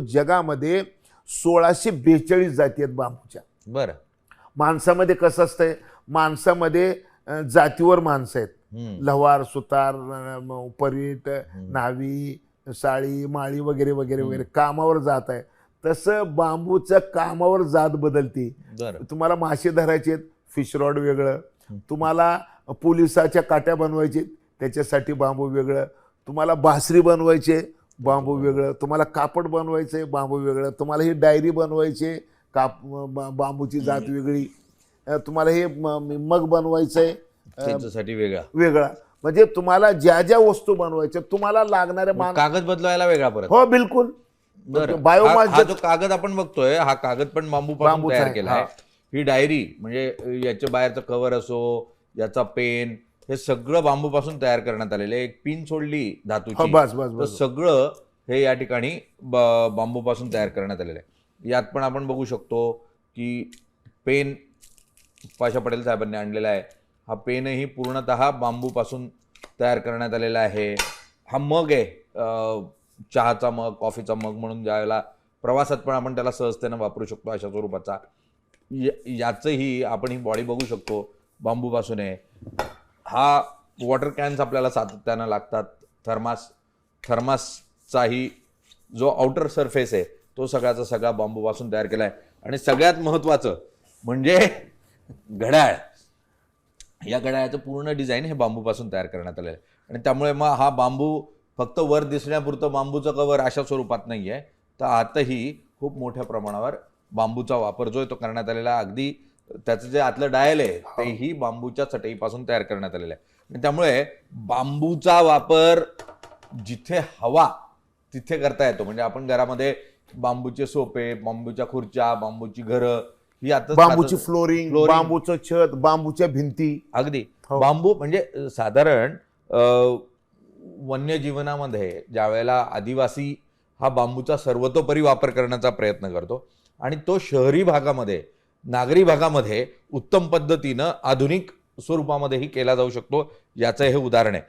जगामध्ये 1642 जाती आहेत बांबूच्या. बरं. माणसामध्ये कसं असतंय, माणसामध्ये जातीवर माणसं आहेत. लवार, सुतार, परीट, न्हावी, साळी, माळी वगैरे वगैरे वगैरे कामावर जात आहे. तसं बांबूचं कामावर जात बदलते. तुम्हाला मासे धरायचे आहेत, फिश रॉड वेगळं. तुम्हाला पोलिसाच्या काट्या बनवायचे त्याच्यासाठी बांबू वेगळं. तुम्हाला बासरी बनवायचे, बांबू वेगळं. तुम्हाला कापड बनवायचंय, बांबू वेगळं. तुम्हाला ही डायरी बनवायचे, बांबूची जात वेगळी. तुम्हाला हे मग बनवायचंय, त्याच्यासाठी वेगळा. म्हणजे तुम्हाला ज्या ज्या वस्तू बनवायच्या तुम्हाला लागणाऱ्या कागद बदलायला वेगळा परत. हो बिलकुल. बायोमास जो कागद आपण बघतोय, हा कागद पण बांबूपासून तयार केला आहे. ही डायरी म्हणजे याच्या बाहेरचं कव्हर असो, याचा पेन, हे सगळं बांबूपासून तयार करण्यात आलेलं आहे. एक पिन सोडली धातूची तर सगळं हे या ठिकाणी बांबूपासून तयार करण्यात आलेलं आहे. यात पण आपण बघू शकतो की पेन पाशा पटेल साहेबांनी आणलेला आहे. हा पेनही पूर्णतः बांबूपासून तयार करण्यात आलेला आहे. हा मग आहे, चहाचा मग, कॉफीचा मग म्हणून ज्यावेळेला प्रवासात पण आपण त्याला सहजतेनं वापरू शकतो अशा स्वरूपाचा. याचंही आपण ही बॉडी बघू शकतो बांबूपासून आहे. हा वॉटर कॅन्स आपल्याला सातत्यानं लागतात. थर्मासचाही जो आउटर सरफेस आहे तो सगळ्याचा सगळा बांबूपासून तयार केला आहे. आणि सगळ्यात महत्त्वाचं म्हणजे घड्याळ. या घड्याळाचं पूर्ण डिझाईन हे बांबूपासून तयार करण्यात आलेलं आहे. आणि त्यामुळे मग हा बांबू फक्त वर दिसण्यापुरतं बांबूचं कवर अशा स्वरूपात नाही आहे, तर आतही खूप मोठ्या प्रमाणावर बांबूचा वापर जो आहे तो करण्यात आलेला आहे. अगदी त्याचं जे आतलं डायल आहे तेही बांबूच्या चटईपासून तयार करण्यात आलेलं आहे. आणि त्यामुळे बांबूचा वापर जिथे हवा तिथे करता येतो. म्हणजे आपण घरामध्ये बांबूचे सोफे, बांबूच्या खुर्च्या, बांबूची घरं, ही आता बांबूची फ्लोरिंग, बांबूचं छत, बांबूच्या भिंती. अगदी बांबू म्हणजे साधारण वन्यजीवनामध्ये ज्या वेळेला आदिवासी हा बांबूचा सर्वतोपरी वापर करण्याचा प्रयत्न करतो आणि तो शहरी भागामध्ये, नागरी भागामध्ये उत्तम पद्धतीनं आधुनिक स्वरूपामध्येही केला जाऊ शकतो, याचं हे उदाहरण आहे.